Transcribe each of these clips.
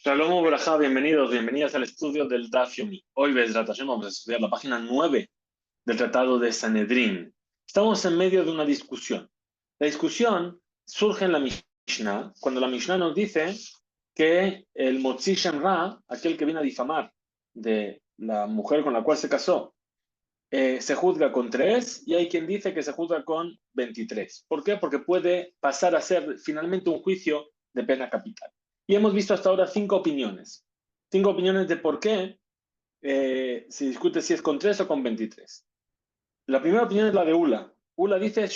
Shalom Barajá, bienvenidas al estudio del Daf Yomi. Hoy, Bezrat Hashem, vamos a estudiar la página 9 del Tratado de Sanedrín. Estamos en medio de una discusión. La discusión surge en la Mishnah, cuando la Mishnah nos dice que el Motzi Shem Ra, aquel que viene a difamar de la mujer con la cual se casó, se juzga con 3 y hay quien dice que se juzga con 23. ¿Por qué? Porque puede pasar a ser finalmente un juicio de pena capital. Y hemos visto hasta ahora 5 opiniones. 5 opiniones de por qué se discute si es con 3 o con 23. La primera opinión es la de Ula. Ula dice, es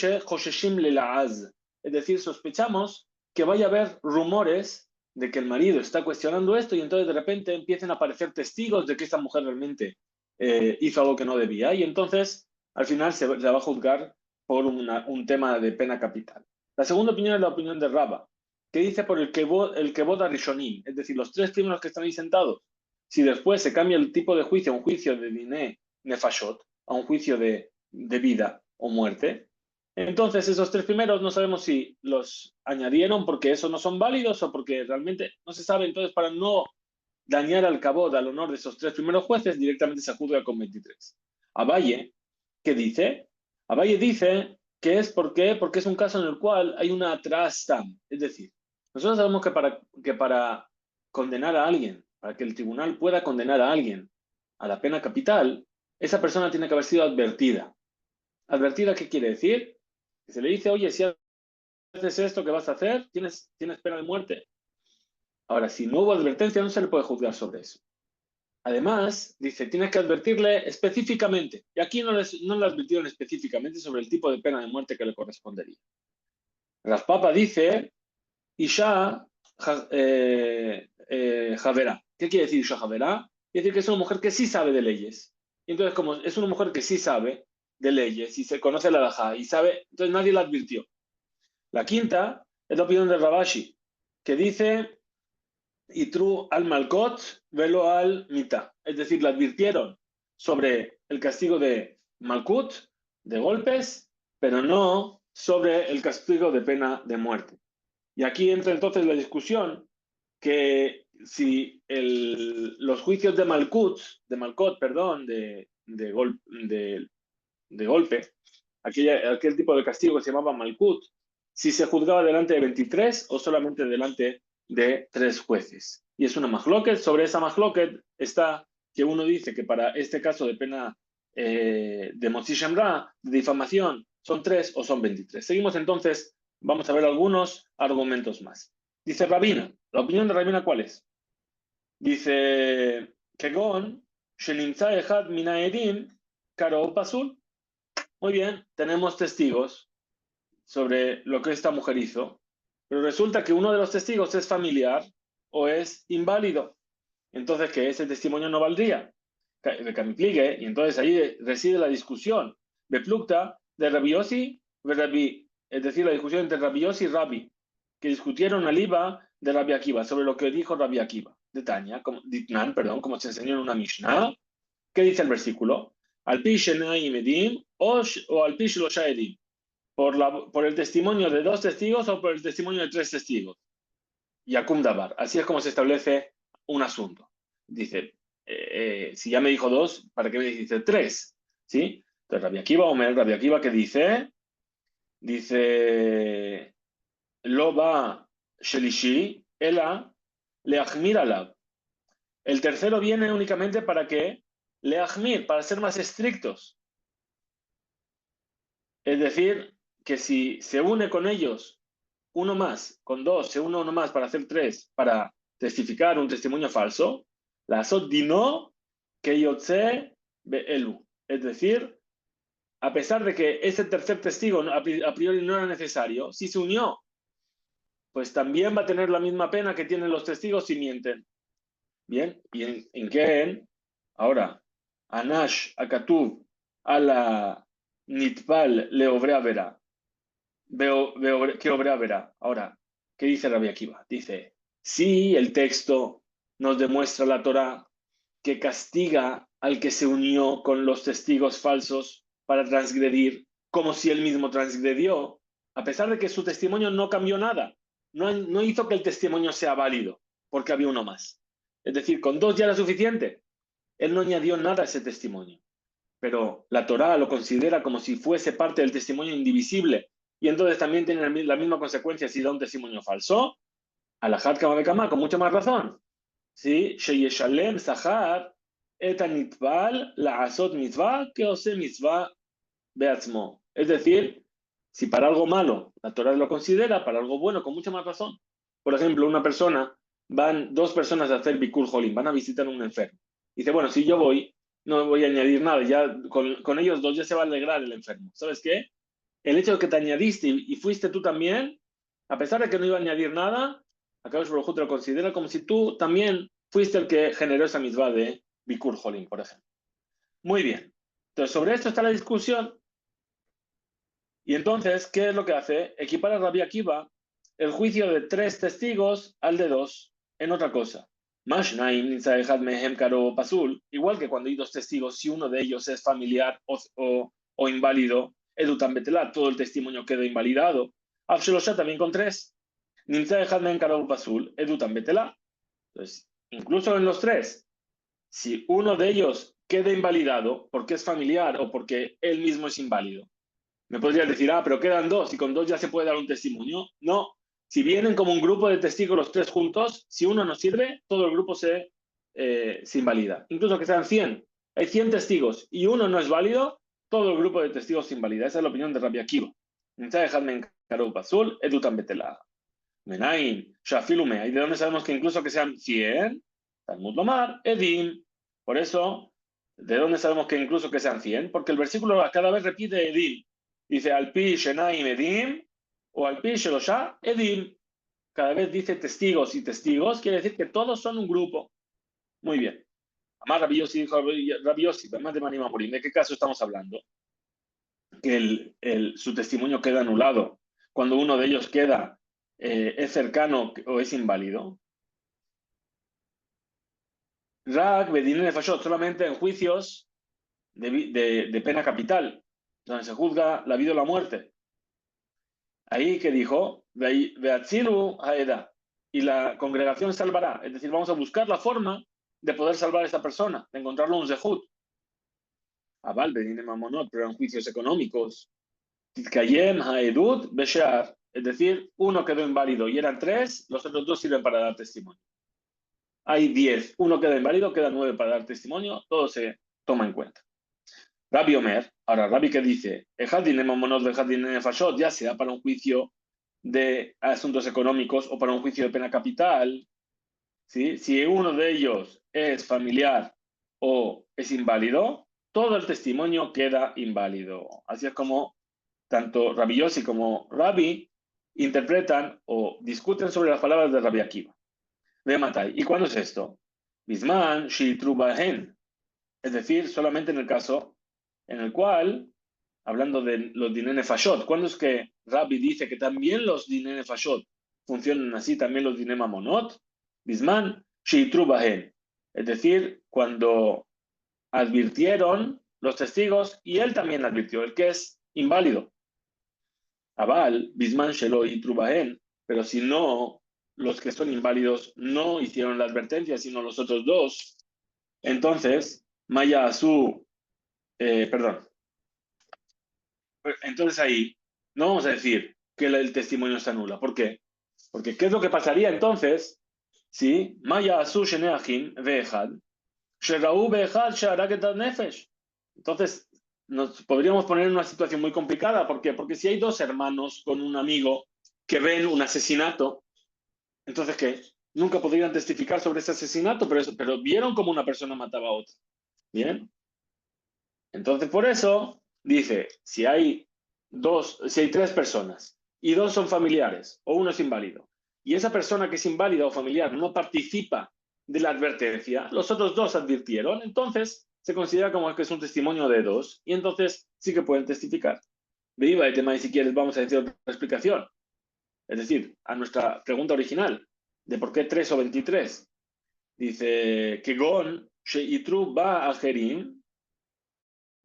decir, sospechamos que vaya a haber rumores de que el marido está cuestionando esto y entonces de repente empiecen a aparecer testigos de que esta mujer realmente hizo algo que no debía y entonces al final se va a juzgar por un tema de pena capital. La segunda opinión es la opinión de Raba, que dice por el que voda Rishonim, es decir, los 3 primeros que están ahí sentados. Si después se cambia el tipo de juicio a un juicio de diné nefashot, a un juicio de vida o muerte, entonces esos 3 primeros no sabemos si los añadieron porque esos no son válidos o porque realmente no se sabe. Entonces, para no dañar al cabot, al honor de esos 3 primeros jueces, directamente se juzga con 23. Abaye, ¿qué dice? Abaye dice que es porque es un caso en el cual hay una trastam. Es decir, nosotros sabemos que para condenar a alguien, para que el tribunal pueda condenar a alguien a la pena capital, esa persona tiene que haber sido advertida. ¿Advertida qué quiere decir? Que se le dice, oye, si haces esto, ¿qué vas a hacer? ¿Tienes pena de muerte? Ahora, si no hubo advertencia, no se le puede juzgar sobre eso. Además, dice, tienes que advertirle específicamente. Y aquí no le advirtieron específicamente sobre el tipo de pena de muerte que le correspondería. Raspapa dice, Isha Javera. ¿Qué quiere decir Isha Javera? Quiere decir que es una mujer que sí sabe de leyes. Y entonces, como es una mujer que sí sabe de leyes y se conoce la halajá y sabe, entonces nadie la advirtió. La quinta es la opinión de Rabashi, que dice, Itru al Malkot, velo al Mita. Es decir, la advirtieron sobre el castigo de Malkut, de golpes, pero no sobre el castigo de pena de muerte. Y aquí entra entonces la discusión que si los juicios de Malkut, de golpe, aquel tipo de castigo que se llamaba Malkut, si se juzgaba delante de 23 o solamente delante de 3 jueces. Y es una majloquet. Sobre esa majloquet está que uno dice que para este caso de pena de Motzi Shem Ra, de difamación, son 3 o son 23. Seguimos entonces, vamos a ver algunos argumentos más. Dice Rabina, ¿la opinión de Rabina cuál es? Dice, Kegon, Shenimza Echad Mina Edim, Karo Pasul. Muy bien, tenemos testigos sobre lo que esta mujer hizo, pero resulta que uno de los testigos es familiar o es inválido. Entonces, que ese testimonio no valdría. Y entonces ahí reside la discusión. Beplukta de Rabbi Yossi, es decir, la discusión entre Rabbi Yossi y Rabbi, que discutieron al Iba de Rabbi Akiva, sobre lo que dijo Rabbi Akiva, de Tania, como se enseñó en una Mishnah. ¿Qué dice el versículo? Al pi shenai medim o al pi shlosha edim. Por el testimonio de 2 testigos o por el testimonio de 3 testigos. Yakum Dabar. Así es como se establece un asunto. Dice, si ya me dijo 2, ¿para qué me dice 3? ¿Sí? Entonces, Rabbi Akiva, ¿qué dice? Dice, lo va shelishi, ela, leachmir alab. El tercero viene únicamente para que leachmir, para ser más estrictos. Es decir, que si se une con ellos uno más, con 2, se une uno más para hacer 3, para testificar un testimonio falso, la sot dino que yotze be'elu. Es decir, a pesar de que ese tercer testigo a priori no era necesario, si se unió, pues también va a tener la misma pena que tienen los testigos si mienten. Bien, ¿y en qué? Ahora, Anash Akatuv a la Nitpal le obrea verá. ¿Qué obra verá? Ahora, ¿qué dice Rabbi Akiva? Dice, sí, el texto nos demuestra la Torá que castiga al que se unió con los testigos falsos para transgredir, como si él mismo transgredió, a pesar de que su testimonio no cambió nada, no hizo que el testimonio sea válido. porque había uno más. Es decir, con dos ya era suficiente. Él no añadió nada a ese testimonio. Pero la Torá lo considera como si fuese parte del testimonio indivisible. Y entonces también tiene la misma consecuencia si da un testimonio falso. Alajat kama bekama, con mucha más razón. ¿Sí? Sheyeshalem sahar et anitbal la'asot mitzvah que ose mitzvah beatzmo. Es decir, si para algo malo la Torá lo considera, para algo bueno, con mucha más razón. Por ejemplo, van dos personas a hacer Bikur Jolim, van a visitar a un enfermo. Dice, bueno, si yo voy, no voy a añadir nada, ya con ellos dos ya se va a alegrar el enfermo. ¿Sabes qué? El hecho de que te añadiste y fuiste tú también, a pesar de que no iba a añadir nada, Akadosh Baruj Hu te lo considera como si tú también fuiste el que generó esa mitzvah de Bikur Jolim, por ejemplo. Muy bien. Entonces, sobre esto está la discusión. Y entonces, ¿qué es lo que hace? Equipara a Rabbi Akiva el juicio de 3 testigos al de 2 en otra cosa. Igual que cuando hay 2 testigos, si uno de ellos es familiar o inválido, edutan betelat, todo el testimonio queda invalidado. Abshelosha también con 3. Edutan betelat. Entonces, incluso en los 3, si uno de ellos queda invalidado porque es familiar o porque él mismo es inválido, me podrías decir, pero quedan 2 y con 2 ya se puede dar un testimonio. No, si vienen como un grupo de testigos los 3 juntos, si uno no sirve, todo el grupo se invalida. Incluso que sean 100. Hay 100 testigos y uno no es válido, todo el grupo de testigos se invalida. Esa es la opinión de Rabbi Akiva. ¿Y de dónde sabemos que incluso que sean 100? Talmud Lomar, Edim. Por eso, ¿de dónde sabemos que incluso que sean 100? Porque el versículo cada vez repite Edim. Dice al pi shenaim edim o al pi shelosha edim. Cada vez dice testigos y testigos, quiere decir que todos son un grupo. Muy bien. Además, Rabbi Yossi dijo, Rabbi Yossi, además de Manima Morim, ¿de qué caso estamos hablando? Que su testimonio queda anulado cuando uno de ellos queda, es cercano o es inválido. Rak, Bedine Fashot, solamente en juicios de pena capital, donde se juzga la vida o la muerte. Ahí que dijo, Beatzilu Haeda, y la congregación salvará. Es decir, vamos a buscar la forma de poder salvar a esta persona, de encontrarlo un zehut. Aval, Bedine Mamonot, pero en juicios económicos. Titkayem Haedut Beshar, es decir, uno quedó inválido y eran 3, los otros 2 sirven para dar testimonio. Hay 10, uno queda inválido, quedan 9 para dar testimonio, todo se toma en cuenta. Rabbi Omer, ahora Rabbi que dice, ya sea para un juicio de asuntos económicos o para un juicio de pena capital, ¿sí? Si uno de ellos es familiar o es inválido, todo el testimonio queda inválido. Así es como tanto Rabbi Yossi como Rabbi interpretan o discuten sobre las palabras de Rabbi Akiva. Ve Matai. ¿Y cuándo es esto? Bisman Shitrubahen. Es decir, solamente en el caso en el cual, hablando de los dinene fashot, ¿cuándo es que Rabbi dice que también los dinene fashot funcionan así, también los dinene mamonot? Bisman Sheitru Bahen. Es decir, cuando advirtieron los testigos y él también advirtió, el que es inválido. Abal, Bisman Shelo Itru Bahen. Pero si no, los que son inválidos no hicieron la advertencia, sino los otros 2. Entonces, Maya Asu, perdón. Entonces ahí no vamos a decir que el testimonio se anula. ¿Por qué? Porque ¿qué es lo que pasaría entonces si Maya Asu Sheneachim Ve'echad Sherau Ve'echad She'araget Nefesh? Entonces nos podríamos poner en una situación muy complicada. ¿Por qué? Porque si hay 2 hermanos con un amigo que ven un asesinato, entonces ¿qué? Nunca podrían testificar sobre ese asesinato, pero vieron cómo una persona mataba a otra. ¿Bien? Entonces por eso dice, si hay 3 personas y 2 son familiares o uno es inválido y esa persona que es inválida o familiar no participa de la advertencia, los otros 2 advirtieron, entonces se considera como que es un testimonio de 2 y entonces sí que pueden testificar. Viva el tema y si quieres vamos a decir otra explicación. Es decir, a nuestra pregunta original de por qué 3 o 23. Dice que Gon Sheitru Ba Ajerim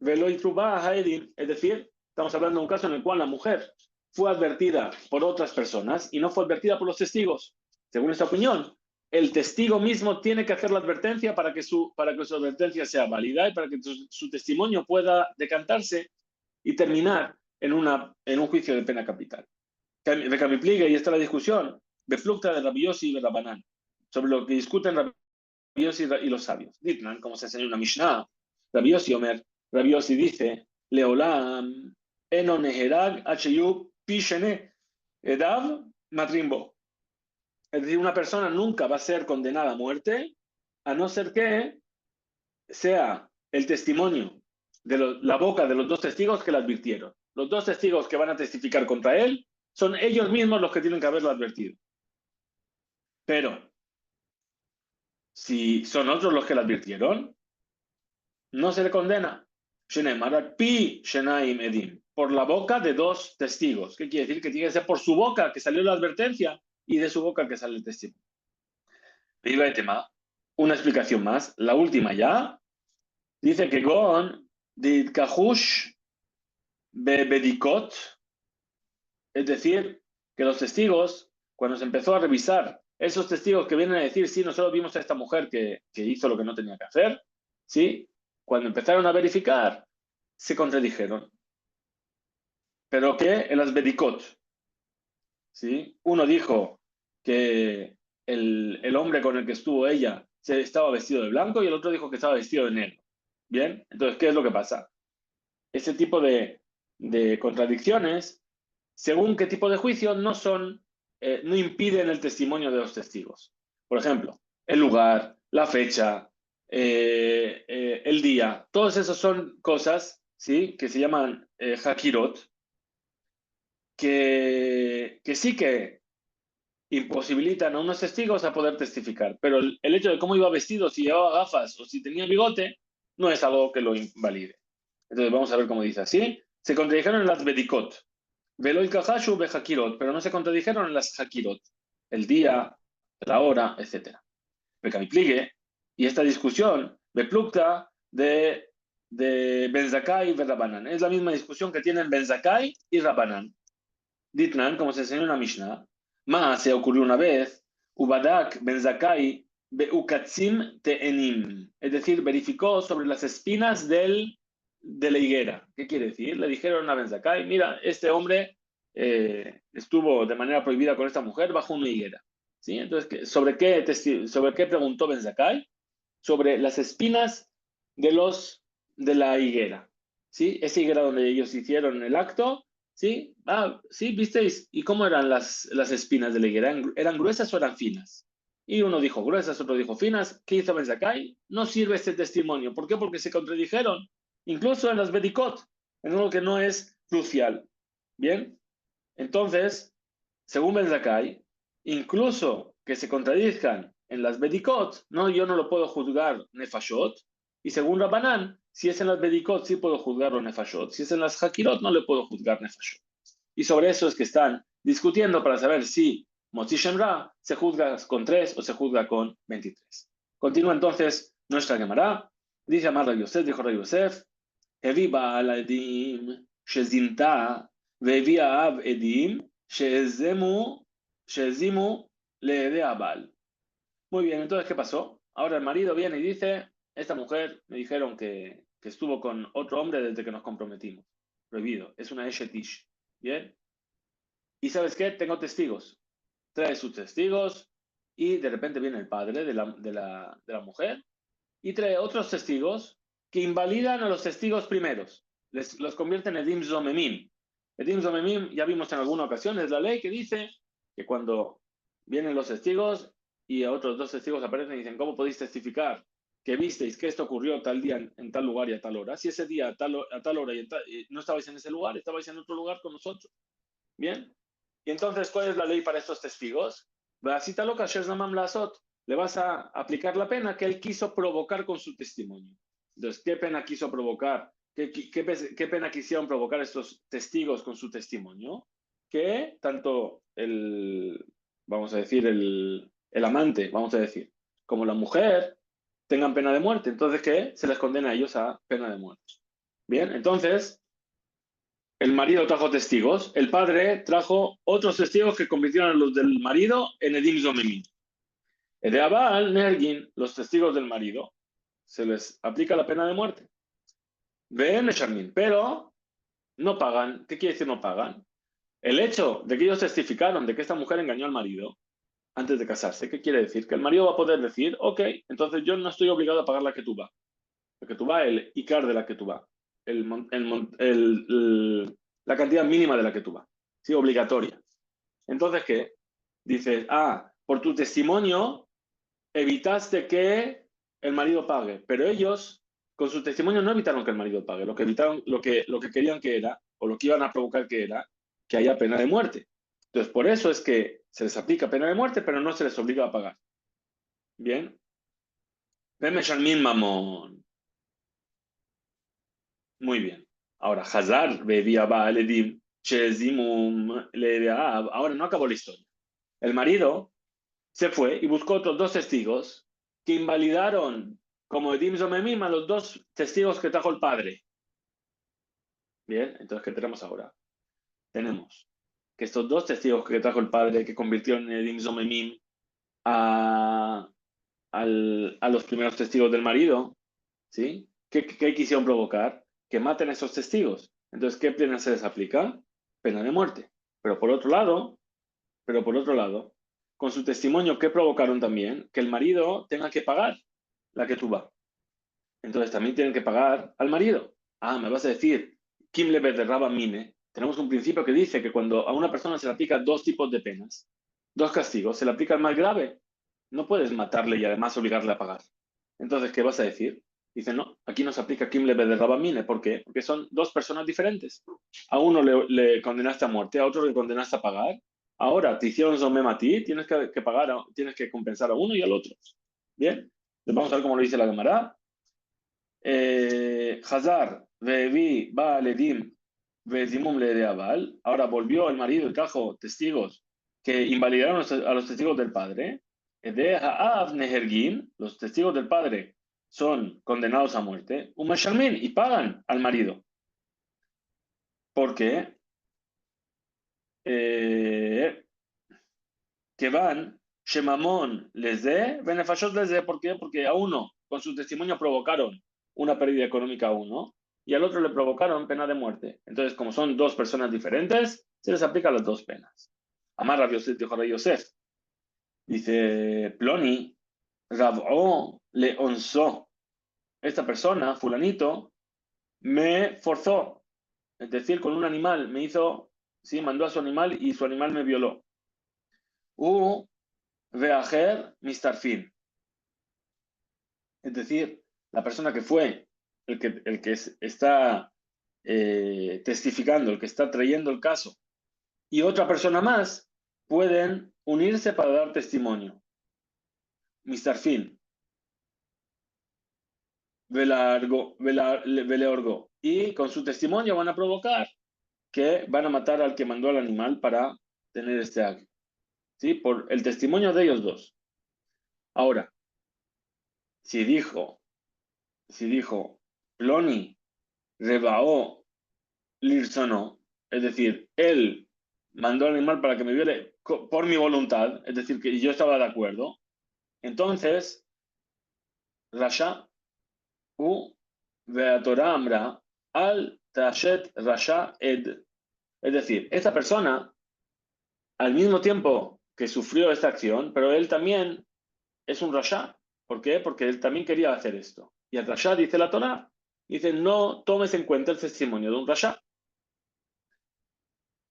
es decir, estamos hablando de un caso en el cual la mujer fue advertida por otras personas y no fue advertida por los testigos. Según esta opinión, el testigo mismo tiene que hacer la advertencia para que su advertencia sea válida y para que su testimonio pueda decantarse y terminar en un juicio de pena capital. Recapitligue, y esta es la discusión, Beflucta de Rabbi Yossi y de Rabbanan, sobre lo que discuten Rabbi Yossi y los sabios. Ditnan, como se enseña en una Mishnah, Rabbi Yossi dice, Leolam, eno neherag acheyu pishene edav matrimbo. Es decir, una persona nunca va a ser condenada a muerte, a no ser que sea el testimonio de la boca de los dos testigos que le advirtieron. Los dos testigos que van a testificar contra él son ellos mismos los que tienen que haberlo advertido. Pero, si son otros los que le advirtieron, no se le condena. Por la boca de dos testigos. ¿Qué quiere decir? Que tiene que ser por su boca que salió la advertencia y de su boca que sale el testimonio. Viva el tema. Una explicación más. La última ya. Dice que Gon de Kahush Bedikot, es decir, que los testigos, cuando se empezó a revisar, esos testigos que vienen a decir, sí, nosotros vimos a esta mujer que hizo lo que no tenía que hacer, ¿sí? Cuando empezaron a verificar, se contradijeron. ¿Pero qué? En las Bedikot, ¿sí? Uno dijo que el hombre con el que estuvo ella estaba vestido de blanco y el otro dijo que estaba vestido de negro. ¿Bien? Entonces, ¿qué es lo que pasa? Ese tipo de contradicciones, según qué tipo de juicio, no impiden el testimonio de los testigos. Por ejemplo, el lugar, la fecha, el día, todos esos son cosas, ¿sí?, que se llaman hakirot, que sí que imposibilitan a unos testigos a poder testificar, pero el hecho de cómo iba vestido, si llevaba gafas o si tenía bigote, no es algo que lo invalide. Entonces vamos a ver cómo dice así. Se contradijeron en las bedikot, veloy kajashu be hakirot, pero no se contradijeron en las hakirot, el día, la hora, etc. Becamipligue, y esta discusión, beplukta de Ben Zakkai y Rabbanan. Es la misma discusión que tienen Ben Zakkai y Rabbanan. Ditnan, como se enseñó en la Mishnah, más se ocurrió una vez, Ubadak Ben Zakkai beukatzim te'enim, es decir, verificó sobre las espinas de la higuera. ¿Qué quiere decir? Le dijeron a Ben Zakkai, mira, este hombre estuvo de manera prohibida con esta mujer bajo una higuera. ¿Sí? Entonces, ¿sobre qué preguntó Ben Zakkai? Sobre las espinas de la higuera. ¿Sí? Esa higuera donde ellos hicieron el acto. ¿Sí? Sí, ¿visteis? ¿Y cómo eran las espinas de la higuera? ¿Eran gruesas o eran finas? Y uno dijo gruesas, otro dijo finas. ¿Qué hizo Ben Zakkai? No sirve este testimonio. ¿Por qué? Porque se contradijeron. Incluso en las bedikot, en algo que no es crucial. ¿Bien? Entonces, según Ben Zakkai, incluso que se contradizcan en las bedikot, yo no lo puedo juzgar nefashot. Y según Rabbanan, si es en las bedikot, sí puedo juzgarlo nefashot. Si es en las hakirot, no le puedo juzgar nefashot. Y sobre eso es que están discutiendo para saber si Motzi Shem Ra se juzga con 3 o se juzga con 23. Continúa entonces nuestra Gemara. Dice Amar Rabbi Yosef, dijo Rabbi Yosef, Evi Baal Edim Shezinta Vevi Av Edim Shezimu Leede Abal. Muy bien, entonces, ¿qué pasó? Ahora el marido viene y dice, esta mujer me dijeron que estuvo con otro hombre desde que nos comprometimos. Prohibido, es una Eshetish. ¿Bien? ¿Y sabes qué? Tengo testigos. Trae sus testigos y de repente viene el padre de la mujer y trae otros testigos que invalidan a los testigos primeros. Los convierten en Edim Zomemim. Edim Zomemim, ya vimos en alguna ocasión, es la ley que dice que cuando vienen los testigos y otros dos testigos aparecen y dicen, ¿cómo podéis testificar que visteis que esto ocurrió tal día en tal lugar y a tal hora? Si ese día a tal hora y no estabais en ese lugar, estabais en otro lugar con nosotros. ¿Bien? Y entonces, ¿cuál es la ley para estos testigos? Le vas a aplicar la pena que él quiso provocar con su testimonio. Entonces, ¿qué pena quiso provocar? ¿Qué pena quisieron provocar estos testigos con su testimonio? Que tanto vamos a decir, el amante, vamos a decir, como la mujer tengan pena de muerte. Entonces, ¿qué? Se les condena a ellos a pena de muerte. Bien, entonces, el marido trajo testigos, el padre trajo otros testigos que convirtieron a los del marido en Edim Zomemim. De Abal, Nergin, los testigos del marido, se les aplica la pena de muerte. Ven, Sharmin, pero no pagan. ¿Qué quiere decir no pagan? El hecho de que ellos testificaron de que esta mujer engañó al marido antes de casarse, ¿qué quiere decir? Que el marido va a poder decir, ok, entonces yo no estoy obligado a pagar la ketubá. La ketubá, el icar de la ketubá, la cantidad mínima de la ketubá, ¿sí? Obligatoria. Entonces, ¿qué? Dices, por tu testimonio evitaste que el marido pague, pero ellos con su testimonio no evitaron que el marido pague, lo que evitaron, lo que querían que era, o lo que iban a provocar que era, que haya pena de muerte. Entonces, por eso es que se les aplica pena de muerte, pero no se les obliga a pagar. Bien. Mamón. Muy bien. Ahora, Hazar bebía Baaledim, Chezimum, ahora no acabó la historia. El marido se fue y buscó otros dos testigos que invalidaron como Edim Zomemim a los dos testigos que trajo el padre. Bien, entonces, ¿qué tenemos ahora? Tenemos que estos dos testigos que trajo el padre, que convirtieron en Edim Zomemim a los primeros testigos del marido, ¿sí? ¿Qué quisieron provocar? Que maten a esos testigos. Entonces, ¿qué pena se les aplica? Pena de muerte. Pero por otro lado, con su testimonio, ¿qué provocaron también? Que el marido tenga que pagar la que tú vas. Entonces, también tienen que pagar al marido. Me vas a decir, Kim le derraba mine. Tenemos un principio que dice que cuando a una persona se le aplica dos tipos de penas, dos castigos, se le aplica el más grave. No puedes matarle y además obligarle a pagar. Entonces, ¿qué vas a decir? Dice, no, aquí no se aplica Kim le derraba mine. ¿Por qué? Porque son dos personas diferentes. A uno le condenaste a muerte, a otro le condenaste a pagar. Ahora te hicieron zomem a ti, tienes que pagar, tienes que compensar a uno y al otro. Bien, vamos a ver cómo lo dice la Gemara. Hazar, Vevi, Baal, Edim, Vezimum le de Abal. Ahora volvió el marido y trajo testigos que invalidaron a los testigos del padre. De Haav Nehergin, los testigos del padre son condenados a muerte. Umashalmin, y pagan al marido. Porque que van, Shemamón les dé, Benefashot les dé. ¿Por qué? Porque a uno, con su testimonio, provocaron una pérdida económica a uno y al otro le provocaron pena de muerte. Entonces, como son dos personas diferentes, se les aplican las dos penas. Amar Rav Yosef dijo Rav Yosef. Dice Ploni, Rabó le onzó. Esta persona, fulanito, me forzó. Es decir, con un animal, me hizo, sí, mandó a su animal y su animal me violó. Veajer mistarfin. Es decir, la persona que fue el que está testificando, el que está trayendo el caso, y otra persona más pueden unirse para dar testimonio. Mistarfin. Veleorgo. Y con su testimonio van a provocar que van a matar al que mandó al animal para tener este acto. ¿Sí? Por el testimonio de ellos dos. Ahora, si dijo Ploni rebaó Lirsono, es decir, él mandó al animal para que me viole por mi voluntad, es decir, que yo estaba de acuerdo, entonces, Rasha u Veatorah Amra al Tashet Rasha Ed. Es decir, esta persona, al mismo tiempo que sufrió esta acción, pero él también es un Rasha. ¿Por qué? Porque él también quería hacer esto. Y el Rasha dice la Torah, dice, no tomes en cuenta el testimonio de un Rasha.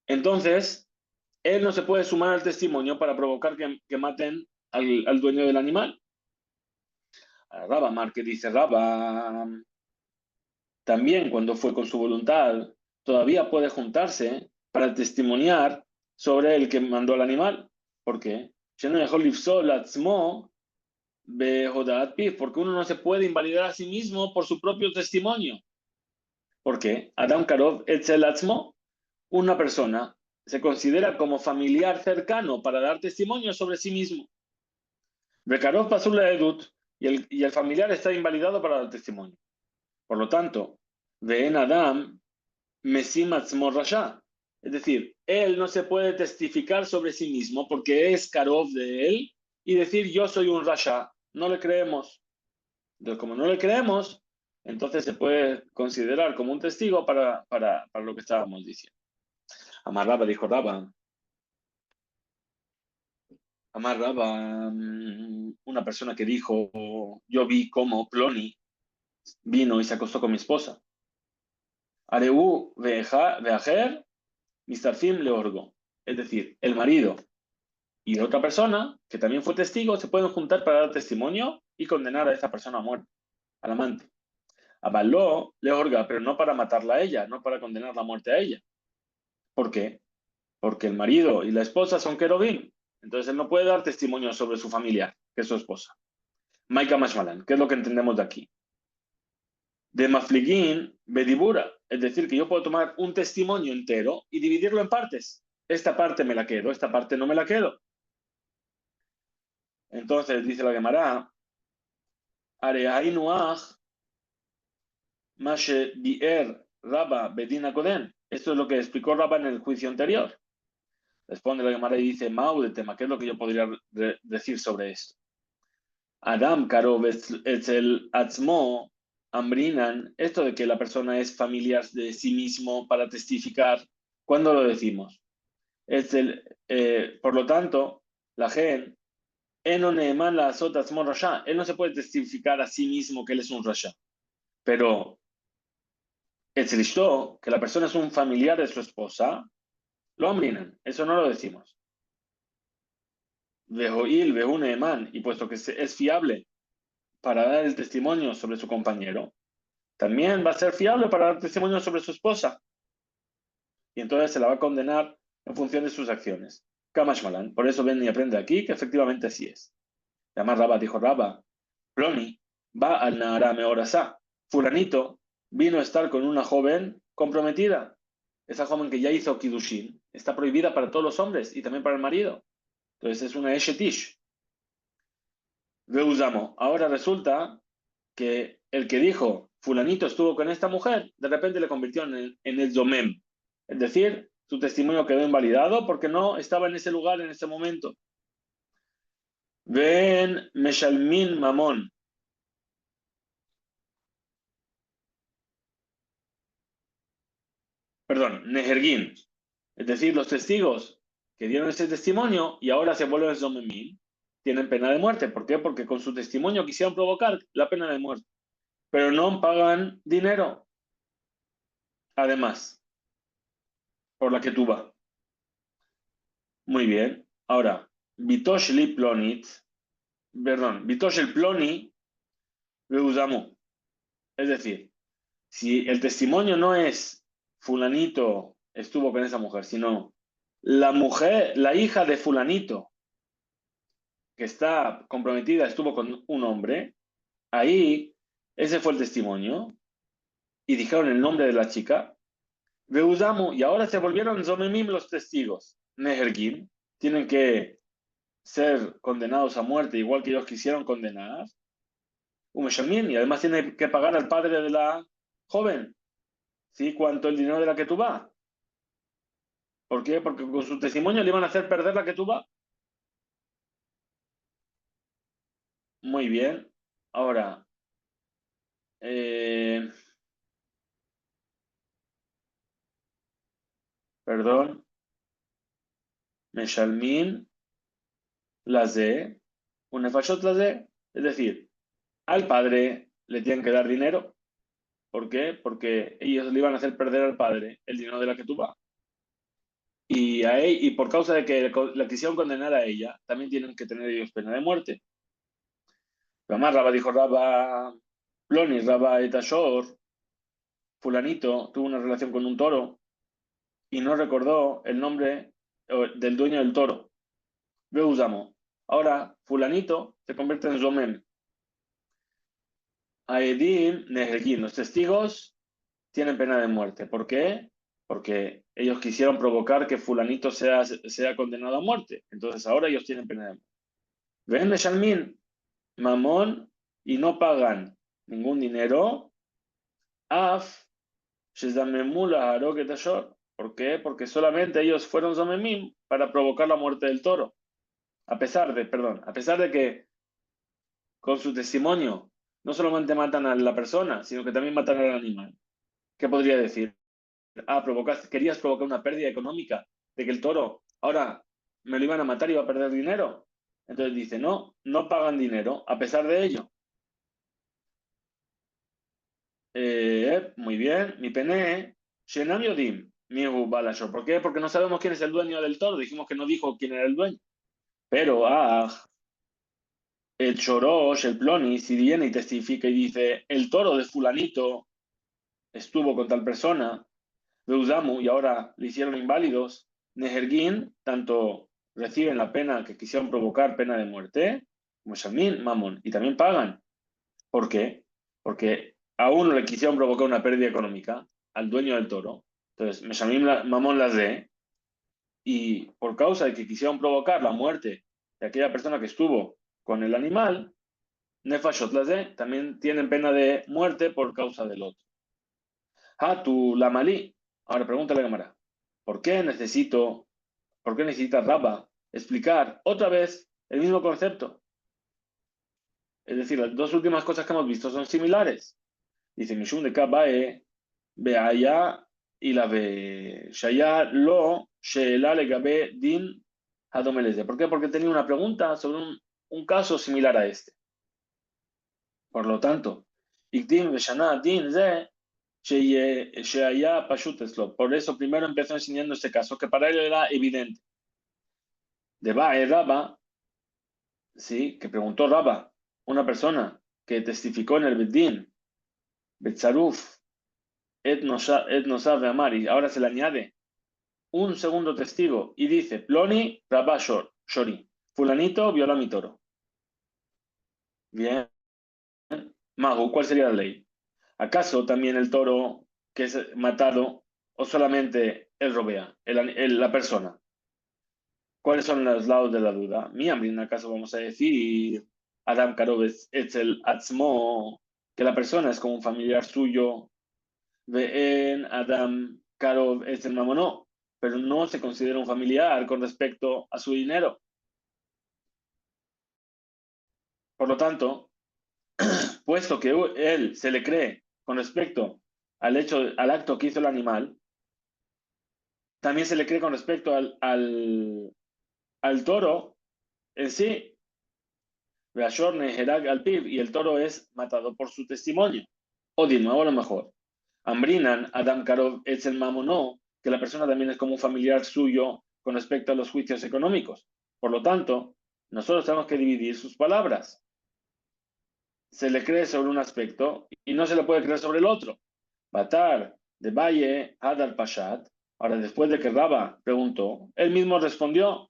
Entonces, él no se puede sumar al testimonio para provocar que maten al dueño del animal. Rabba Mar que dice Rabba, también cuando fue con su voluntad, todavía puede juntarse para testimoniar sobre el que mandó al animal. ¿Por qué? Porque uno no se puede invalidar a sí mismo por su propio testimonio. ¿Por qué? Adam Karov Etzel Atzmo, una persona se considera como familiar cercano para dar testimonio sobre sí mismo. Bekarov pasó la edut y el familiar está invalidado para el testimonio. Por lo tanto, Ve'en Adam Mesim Atzmo Rasha. Es decir, él no se puede testificar sobre sí mismo porque es Karov de él y decir yo soy un rasha. No le creemos. Entonces, como no le creemos, entonces se puede considerar como un testigo para lo que estábamos diciendo. Amar Rabba dijo Rabba. Amar Rabba, una persona que dijo, yo vi cómo Ploni vino y se acostó con mi esposa. Areu veajer, mistarfim le orgo. Es decir, el marido y otra persona, que también fue testigo, se pueden juntar para dar testimonio y condenar a esta persona a muerte, al amante. Avaló le orga, pero no para matarla a ella, no para condenar la muerte a ella. ¿Por qué? Porque el marido y la esposa son querubín. Entonces él no puede dar testimonio sobre su familiar, que es su esposa. Maika Mashmalan, ¿qué es lo que entendemos de aquí? De Mafligin, Bedibura. Es decir, que yo puedo tomar un testimonio entero y dividirlo en partes. Esta parte me la quedo, esta parte no me la quedo. Entonces dice la Gemara, Areainuach, Mashe Bier, Rabba, Bedina Koden. Esto es lo que explicó Rabba en el juicio anterior. Responde la Gemara y dice, Mau de tema, ¿qué es lo que yo podría decir sobre esto? Adam, Karov, Etzel, Atzmo, Ambrinan, esto de que la persona es familiar de sí mismo para testificar, ¿cuándo lo decimos? Por lo tanto, la gen, Eno Neeman la Azot Atzmo Rasha, él no se puede testificar a sí mismo que él es un Rasha, pero Etzel Ishto, que la persona es un familiar de su esposa, lo Ambrinan, eso no lo decimos. Vehoil, Vehu Neeman, y puesto que es fiable para dar el testimonio sobre su compañero, también va a ser fiable para dar testimonio sobre su esposa. Y entonces se la va a condenar en función de sus acciones. Kamashmalan. Por eso ven y aprende aquí que efectivamente así es. Y además Rabba dijo Rabba, Ploni va al Naharame Orasá. Fulanito vino a estar con una joven comprometida. Esa joven que ya hizo Kidushin está prohibida para todos los hombres y también para el marido. Entonces es una Eshetish. Veusamo. Ahora resulta que el que dijo, fulanito estuvo con esta mujer, de repente le convirtió en el Zomem. Es decir, su testimonio quedó invalidado porque no estaba en ese lugar en ese momento. Ven Meshalmin Mamón. Perdón, Nehergin. Es decir, los testigos que dieron ese testimonio y ahora se vuelven Zomemim, tienen pena de muerte. ¿Por qué? Porque con su testimonio quisieron provocar la pena de muerte, pero no pagan dinero. Además, por la que tú vas. Muy bien. Ahora, Vitosh li plonit, perdón, Vitosh el ploni Beuzamu. Es decir, si el testimonio no es fulanito estuvo con esa mujer, sino la mujer, la hija de fulanito que está comprometida estuvo con un hombre, ahí ese fue el testimonio y dijeron el nombre de la chica, Beuzamu, y ahora se volvieron Zomemim los testigos. Nehergim, tienen que ser condenados a muerte igual que ellos quisieron condenar. Y además tiene que pagar al padre de la joven, ¿sí? ¿Cuánto el dinero de la que tú vas? ¿Por qué? Porque con su testimonio le iban a hacer perder la que tú vas. Muy bien. Ahora, eh, perdón, Meshalmin, Lazé, una fachot Lazé. Es decir, al padre le tienen que dar dinero. ¿Por qué? Porque ellos le iban a hacer perder al padre el dinero de la que tú vas. Y por causa de que la quisieron condenar a ella, también tienen que tener ellos pena de muerte. Pero además Rabba dijo, Rabba Ploni, Rabba Etashor, fulanito, tuvo una relación con un toro y no recordó el nombre del dueño del toro. Ve usamos. Ahora, fulanito se convierte en Zomem. Aedim Nehergim, los testigos tienen pena de muerte. ¿Por qué? Porque ellos quisieron provocar que fulanito sea condenado a muerte. Entonces ahora ellos tienen pena de muerte. Ven Meshalmin, mamón, y no pagan ningún dinero. Af, Shezamemula Haroket Ashor. ¿Por qué? Porque solamente ellos fueron Zomemim para provocar la muerte del toro. a pesar de que con su testimonio no solamente matan a la persona, sino que también matan al animal. ¿Qué podría decir? Querías provocar una pérdida económica de que el toro ahora me lo iban a matar y iba a perder dinero. Entonces dice, no, no pagan dinero a pesar de ello. Muy bien, mi pene, Shenam Yodim, Mihu Balashor. ¿Por qué? Porque no sabemos quién es el dueño del toro. Dijimos que no dijo quién era el dueño. Pero, el Chorosh, el Ploni, si viene y testifica y dice, el toro de fulanito estuvo con tal persona, de Usamu, y ahora le hicieron inválidos, Nehergin, tanto reciben la pena que quisieron provocar, pena de muerte, como Shamin, Mamón, y también pagan. ¿Por qué? Porque a uno le quisieron provocar una pérdida económica, al dueño del toro, entonces Meshamim Mamón las dé, y por causa de que quisieron provocar la muerte de aquella persona que estuvo con el animal, Nefashot las dé, también tienen pena de muerte por causa del otro. Tu la malí. Ahora pregúntale a la cámara, ¿por qué necesita Rabba explicar otra vez el mismo concepto? Es decir, las dos últimas cosas que hemos visto son similares. Dice, Mishum de Kabae, Beaya y la Be Shaya lo Sheela le Gabe Din Hadomeleze. ¿Por qué? Porque tenía una pregunta sobre un caso similar a este. Por lo tanto, Ikdim Beshana Din Ze Shaya Pashut Eslo. Por eso primero empezó enseñando este caso, que para él era evidente. De Bae Rabba, sí, que preguntó Rabba, una persona que testificó en el Bedín, Betzaruf, Et Nosab Amari, ahora se le añade un segundo testigo y dice, Ploni Rabba Shori, fulanito viola mi toro. Bien, Magu, ¿cuál sería la ley? ¿Acaso también el toro que es matado o solamente el robea, la persona? ¿Cuáles son los lados de la duda? En acaso vamos a decir, Adam Karov es el Atzmo, que la persona es como un familiar suyo, Ve'en Adam Karov es el mamonó, pero no se considera un familiar con respecto a su dinero. Por lo tanto, puesto que él se le cree con respecto al acto que hizo el animal, también se le cree con respecto al toro en sí. Y el toro es matado por su testimonio. O de nuevo a lo mejor. Ambrinan, Adam Karov, es el mamonó, que la persona también es como un familiar suyo con respecto a los juicios económicos. Por lo tanto, nosotros tenemos que dividir sus palabras. Se le cree sobre un aspecto y no se le puede creer sobre el otro. Batar de Valle, Hadar Pashat. Ahora, después de que Rabba preguntó, él mismo respondió,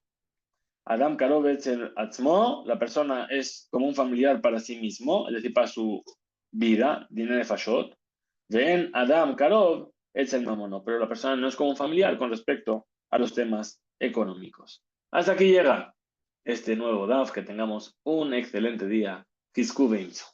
Adam Karov el Atzmo, la persona es como un familiar para sí mismo, es decir, para su vida, Dinene Fashot. Ven Adam Karov es el mamono, pero la persona no es como un familiar con respecto a los temas económicos. Hasta aquí llega este nuevo DAF, que tengamos un excelente día. Kisku Beinzo.